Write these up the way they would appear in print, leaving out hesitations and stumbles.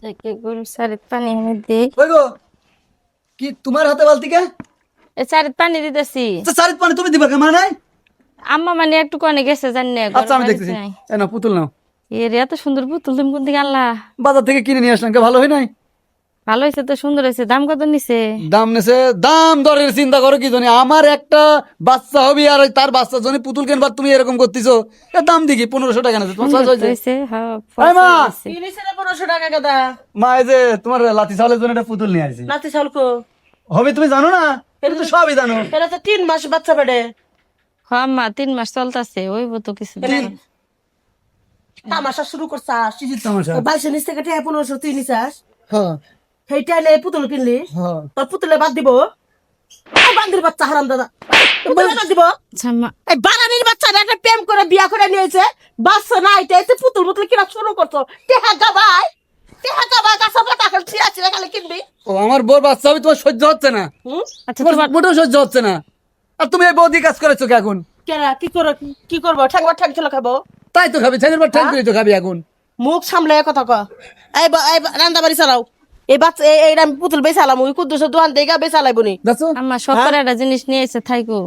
থেকে গরু চারিত পানি এনে দেই। ওই গো, কি তোমার হাতে বালতি কে? এ চারিত পানি দিতেছি। আচ্ছা, চারিত পানি তুমি দিবা কে? মানে নাই? আম্মা মানে একটু কনে গেছে জানি না, আচ্ছা, আমি দেখতেছি। এ না, পুতুল নাও। এর এত সুন্দর পুতুল তুমি কোন থেকে আনলা? বাজার থেকে কিনে নিয়ে আসলাম, কে ভালো হয় নাই? ভালো হয়েছে তো, সুন্দর হয়েছে। দাম কত নিছে? দাম নেছে, দাম দরের চিন্তা করো কি জানি। আমার একটা বাচ্চা হবে আর তার বাচ্চার জন্য পুতুল কিনবার তুমি এরকম করতেছো। এর দাম দেখি 1500 টাকা নেছে। তোমার সুন্দর চয়েস তো হয়েছে? হয়েছে, হ্যাঁ, এই মা! পছন্দ হয়েছে। 1500 টাকা গাদা। মা, এই যে তোমার লাতি চাউলের জন্য একটা পুতুল নিয়ে আসছি। নাতি চালকো হবে, তুমি জানো না? এটা তো সবই জানো। এরা তো 3 মাস বাচ্চা বেড়ে হ্যাঁ মা, 3 মাস চলতেছে, ওইব তো কিছু দিন। তামাশা শুরু করছাস। কিসের তামাশা? বাইশে নিচ থেকে 1500 তুই নিছাস, হ্যাঁ, সেইটা এনে পুতুল কিনলি, হ্যাঁ। তোর পুতুলে বাদ দিব? এই বান্দির বাচ্চা হারাম দাদা, পুতুলে বাদ দিব? আচ্ছা মা, এই বারানির বাচ্চা একটা প্রেম করে বিয়া করে নিয়েছে, বাচ্চা নাই তাইতে পুতুল মুতুল কিনা শুরু করছো। টেহা গাবাই গাছা পাতা খালি ছিঁড়া খালি কিনবি। ও, আমার বউর বাচ্চা হবে, তোমার সহ্য হচ্ছে না? হুম, আচ্ছা তোমার তোমার মোটেও সহ্য হচ্ছে না। আর তুমি এই বৌদি কাজ করেছো কি এখন? কেরা কি করবো? ঠ্যাং ছিল খাবো? তাই তো খাবি, ছেলের পর ঠ্যাং করে তো খাবি এখন। মুখ সামলে কথা ক। এই রান্না বাড়ি চালাও। এই বাচ্চা এই আমি পুতুল বেচালাম, ওই কুদ্দুসের দোকান থেকে বেচালাইব নি। দেখছো? আম্মা শখ করে একটা জিনিস নিয়ে এসে থাইকো।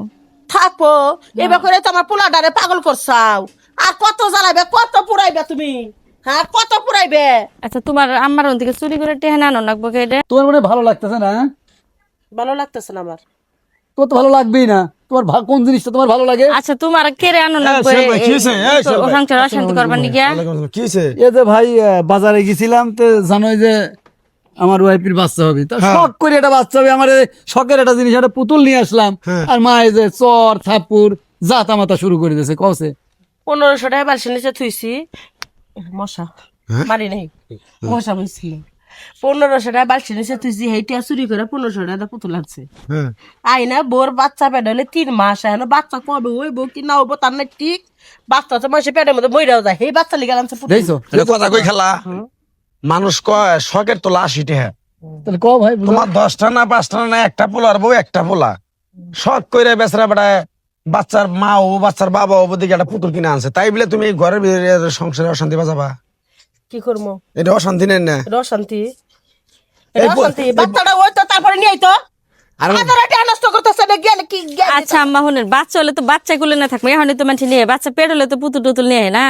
থাকবো এবার করে তো আমার পোলাডারে পাগল করছাও। আর কত জ্বালাইবে, কত পুরাইবে তুমি? হ্যাঁ, কত পুরাইবে? আচ্ছা তোমার আম্মার ওন থেকে চুরি করে টেহানা আনো লাগবো কেটে। তোমার মনে হয় ভালো লাগতেছে না? হ্যাঁ? ভালো লাগতেছে না আমার। তোমার তো ভালো লাগবেই না। তোমার কোন জিনিসটা তোমার ভালো লাগে? আচ্ছা তোমার কেড়ে আনো লাগবো, সংসার অশান্তি করবার নিকিয়া। এই যে ভাই, বাজারে গেছিলাম তো, জানোই যে আমার ওয়াইফের বাচ্চা হবে, তা শখ করে একটা বাচ্চা হবে। আমার এই শখের একটা জিনিস, একটা পুতুল নিয়ে আসলাম। আর মা এই যে চর থাপুর জাতা মাতা শুরু করে দিয়েছে, কছে 1500 টাকা বালসের নিচে থুইছি। মশা মারি নাই, মশা বইছিল। 1500 টাকা বালসের নিচে থুইছি, সেইটা চুরি করে 1500 টাকা পুতুল আনছে। আইনা বোর বাচ্চা পেটে হলে 3 মাস, এখন বাচ্চা কবে হইব কি না হইব তার নাই ঠিক। বাচ্চা তো মানুষের পেটের মধ্যে মইরাও যায়, সেই বাচ্চা লিগা আনছে পুতুল। দেখছো? এটা কথা কই খেলা, মানুষ কয় শখের তো লাশ ইটে। তাহলে ক ভাই, বুঝো? তোমার 10টা না 5টা না একটা পোলার বউ একটা পোলা শখ করে বেচারা বেড়ায়, বাচ্চার মা ও বাচ্চার বাবা ও দিকে একটা পুতুল কিনে আনছে, তাই বলে তুমি ঘরের ভিতরে সংসারে অশান্তি বাজাবা? কি করবো? এটা অশান্তি নেই না? এটা অশান্তি, এই এটা অশান্তি। বাচ্চাটা ওই তো তারপরে নিয়ে আইতো। আর আপনারা এটা নষ্ট করতেছে না, গেলে কি গেলে? আচ্ছা আম্মা শুনেন, বাচ্চা হলে তো বাচ্চা গুলো না থাকবে, এখন তো মানুষ নিয়ে বাচ্চা পেট হলে তো পুতুল টুতুল নিয়ে না।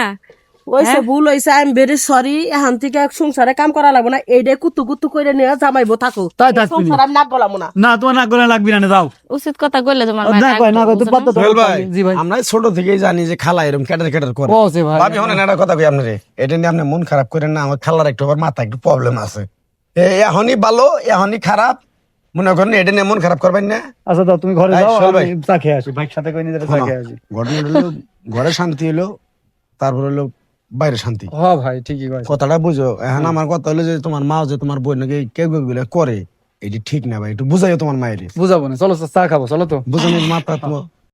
ওইসে ভুল হয়েছে, আই এম ভেরি সরি। এখন থেকে সংসারে কাম করা লাগবো না, এইটাই কুতু কুতু করে নিয়ে জামাইবো থাকো। তাই থাকবি। সংসার আমি নাক গলাবো না। না, তোমার নাক গলা লাগবি না, যাও। উচিত কথা কইলে তোমার না কয়, না কয়, তুমি পাত্তা দাও। সোহেল ভাই, জি ভাই। আমরা ছোট থেকেই জানি যে খালা এরকম ক্যাটার ক্যাটার করে। কছে ভাই। ভাবি হনে একটা কথা কই আপনারে, এটা নিয়ে আপনি মন খারাপ করেন না। আমার খালার একটু আবার মাথা একটু প্রবলেম আছে, এখনই ভালো এখনই খারাপ, মনে করেন এটা নিয়ে মন খারাপ করবেন না। আচ্ছা দাও, তুমি ঘরে এই, যাও, সোহেল ভাই। আমি চা খেয়ে আসি। ভাইয়ের সাথে কই নিজের চা খেয়ে আসি। ঘটনা হলো ঘরে শান্তি হলো, তারপর হলো বাইরে শান্তি। হ্যাঁ ভাই, ঠিকই কইছো। কথাটা বুঝো। এখন আমার কথা হলো যে তোমার মা যে তোমার বোন নাকি কেউ করে, এটি ঠিক না ভাই, একটু বুঝাইও তোমার মায়ের। বুঝাবো না, চলো চা খাবো, চলো তো। বুঝানোর মাথা তোমার